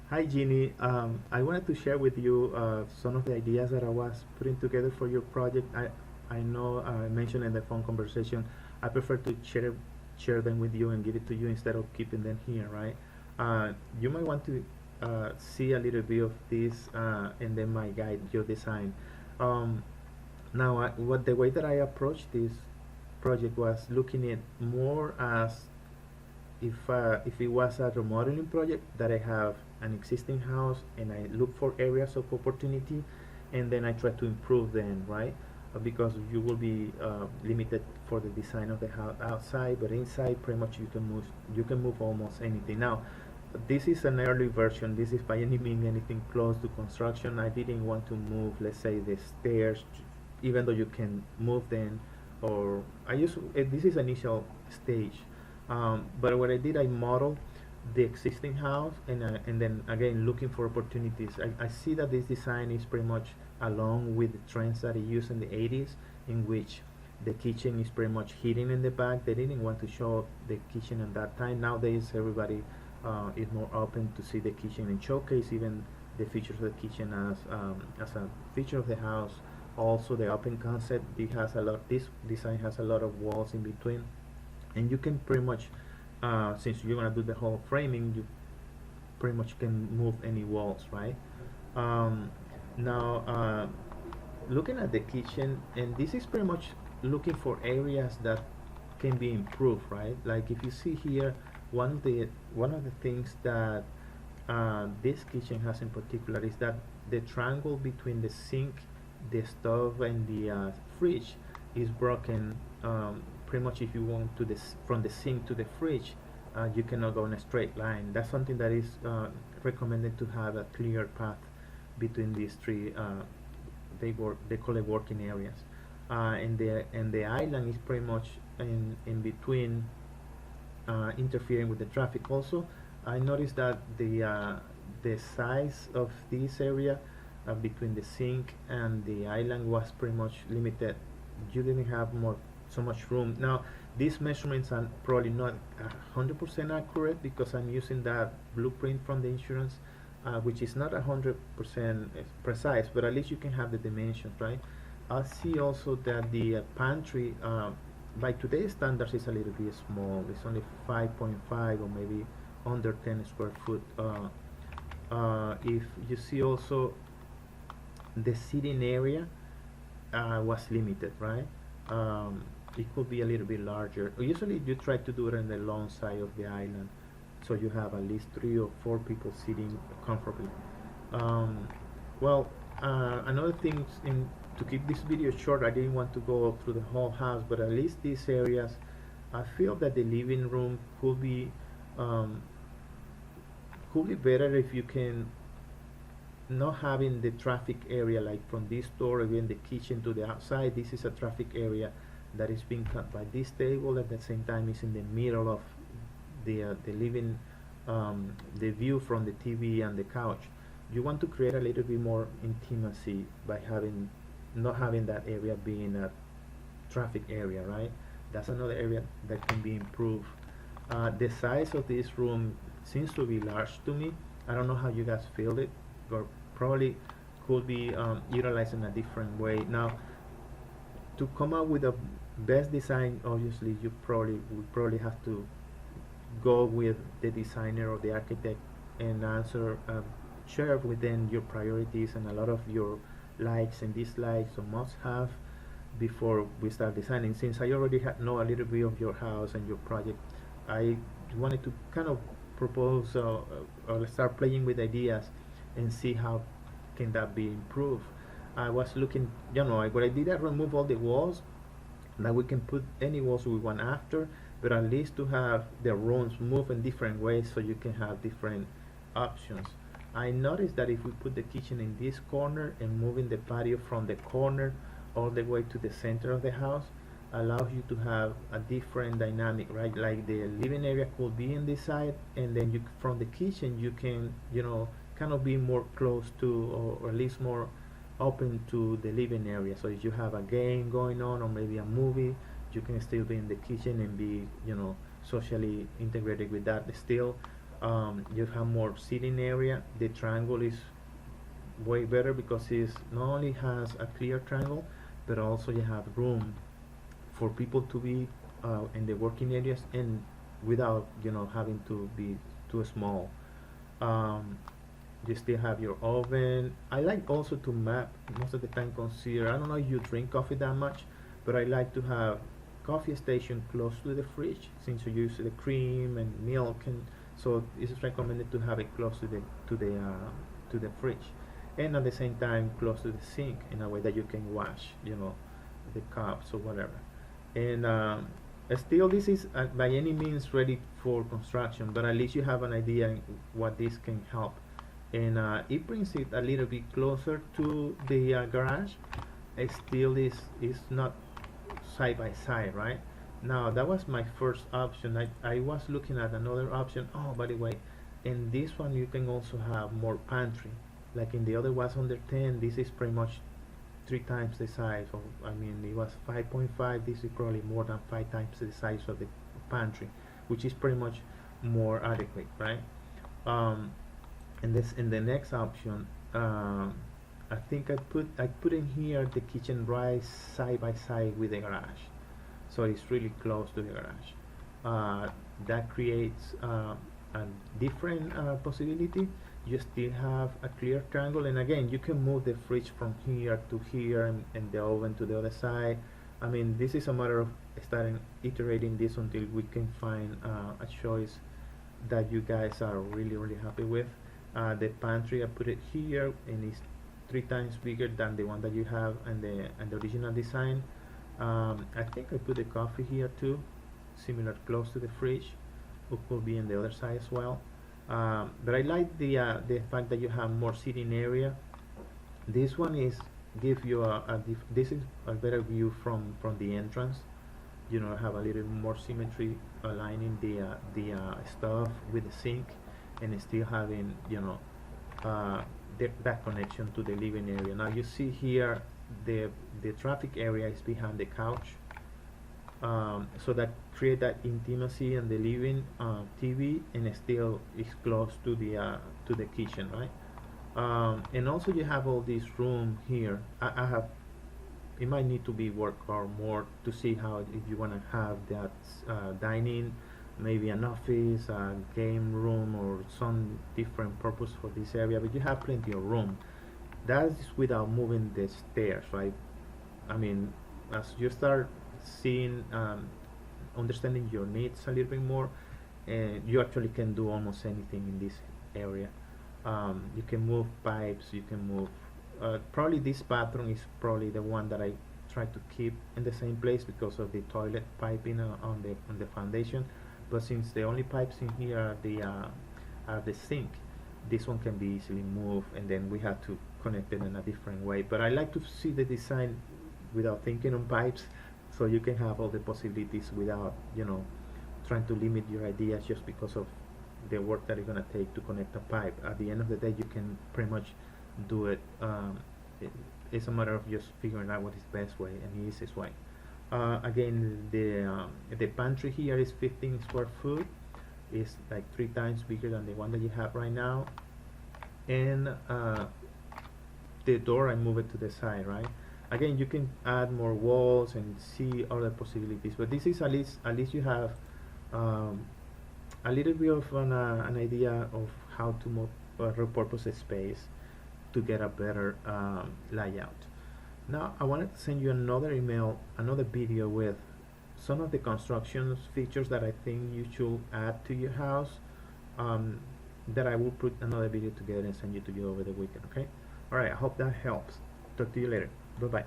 Hi, Jinhee. I wanted to share with you some of the ideas that I was putting together for your project. I know I mentioned in the phone conversation, I prefer to share them with you and give it to you instead of keeping them here, right? You might want to see a little bit of this and then my guide, your design. Um, Now, what the way that I approached this project was looking at more as if it was a remodeling project that I have an existing house and I look for areas of opportunity and then I try to improve them, right? Because you will be limited for the design of the house outside, but inside pretty much you can move almost anything. Now, this is an early version. This is by any means anything close to construction. I didn't want to move, let's say, the stairs, even though you can move them, or this is initial stage. But what I did, I modeled the existing house, and then again looking for opportunities. I see that this design is pretty much along with the trends that I used in the 80s, in which the kitchen is pretty much hidden in the back. They didn't want to show the kitchen at that time. Nowadays, everybody is more open to see the kitchen and showcase even the features of the kitchen as a feature of the house. Also, the open concept, it has a lot. This design has a lot of walls in between, and you can pretty much, since you're gonna do the whole framing, you pretty much can move any walls, right? Um, Now, looking at the kitchen, and this is pretty much looking for areas that can be improved, right? Like if you see here, one of the things that this kitchen has in particular is that the triangle between the sink, the stove, and the fridge is broken. Pretty much, if you want to this from the sink to the fridge, you cannot go in a straight line. That's something that is recommended to have a clear path between these three. They call it working areas, and the island is pretty much in between, interfering with the traffic. Also, I noticed that the size of this area between the sink and the island was pretty much limited. You didn't have so much room. Now, these measurements are probably not 100% accurate because I'm using that blueprint from the insurance, which is not 100% precise, but at least you can have the dimensions, right? I see also that the pantry, by today's standards, is a little bit small. It's only 5.5 or maybe under 10 square foot. If you see also the seating area was limited, right? It could be a little bit larger. Usually you try to do it on the long side of the island, so you have at least 3 or 4 people sitting comfortably. Um, well, another thing to keep this video short, I didn't want to go through the whole house, but at least these areas, I feel that the living room um, could be better if you can not having the traffic area like from this door, again the kitchen to the outside. This is a traffic area that is being cut by this table. At the same time, is in the middle of the living, the view from the TV and the couch. You want to create a little bit more intimacy by not having that area being a traffic area, right? That's another area that can be improved. The size of this room seems to be large to me. I don't know how you guys feel it, or probably could be utilized in a different way. Now, to come up with a best design, obviously you probably have to go with the designer or the architect and share with them your priorities and a lot of your likes and dislikes or must have before we start designing. Since I already know a little bit of your house and your project, I wanted to kind of propose or start playing with ideas and see how can that be improved. I was looking, what I did, I removed all the walls. Now we can put any walls we want after, but at least to have the rooms move in different ways so you can have different options. I noticed that if we put the kitchen in this corner and moving the patio from the corner all the way to the center of the house allows you to have a different dynamic, right? Like the living area could be in this side, and then you from the kitchen you can, kind of be more close to, or at least more open to the living area. So if you have a game going on or maybe a movie, you can still be in the kitchen and be, socially integrated with that still. You have more seating area. The triangle is way better because it not only has a clear triangle, but also you have room for people to be in the working areas and without having to be too small. Um, you still have your oven. I like also to map most of the time consider. I don't know if you drink coffee that much, but I like to have coffee station close to the fridge since you use the cream and milk, and so it's recommended to have it close to the fridge, and at the same time close to the sink in a way that you can wash the cups or whatever. And still, this is by any means ready for construction, but at least you have an idea what this can help. And it brings it a little bit closer to the garage. It still is not side by side, right? Now that was my first option. I was looking at another option. Oh, by the way, in this one you can also have more pantry. Like in the other was under 10, this is pretty much three times the size of, I mean, it was 5.5, this is probably more than 5 times the size of the pantry, which is pretty much more adequate, right? And this in the next option, I think I put in here the kitchen right side by side with the garage, so it's really close to the garage. That creates a different possibility. You still have a clear triangle, and again you can move the fridge from here to here, and the oven to the other side. I mean, this is a matter of starting iterating this until we can find a choice that you guys are really happy with. The pantry, I put it here, and it's 3 times bigger than the one that you have and the original design. I think I put the coffee here too, similar, close to the fridge. It could be in the other side as well. But I like the fact that you have more seating area. This one is give you this is a better view from the entrance. Have a little more symmetry aligning the stuff with the sink, and still having that connection to the living area. Now you see here the traffic area is behind the couch, so that create that intimacy and the living TV, and it still is close to the kitchen, right? And also you have all this room here. I have it might need to be worked on more to see how, if you want to have that dining, maybe an office, a game room, or some different purpose for this area, but you have plenty of room. That is without moving the stairs, right? I mean, as you start seeing, understanding your needs a little bit more, you actually can do almost anything in this area. You can move pipes, you can move probably this bathroom is probably the one that I try to keep in the same place because of the toilet piping on the foundation. But since the only pipes in here are the sink, this one can be easily moved, and then we have to connect it in a different way. But I like to see the design without thinking on pipes, so you can have all the possibilities without trying to limit your ideas just because of the work that it's gonna take to connect a pipe. At the end of the day, you can pretty much do it. It's a matter of just figuring out what is the best way and the easiest way. Again, the pantry here is 15 square foot. It's like 3 times bigger than the one that you have right now. And the door, I move it to the side, right? Again, you can add more walls and see other possibilities, but this is at least you have a little bit of an idea of how to repurpose a space to get a better layout. Now I wanted to send you another email, another video with some of the construction features that I think you should add to your house, that I will put another video together and send you to you over the weekend. Okay, all right, I hope that helps. Talk to you later. Bye bye.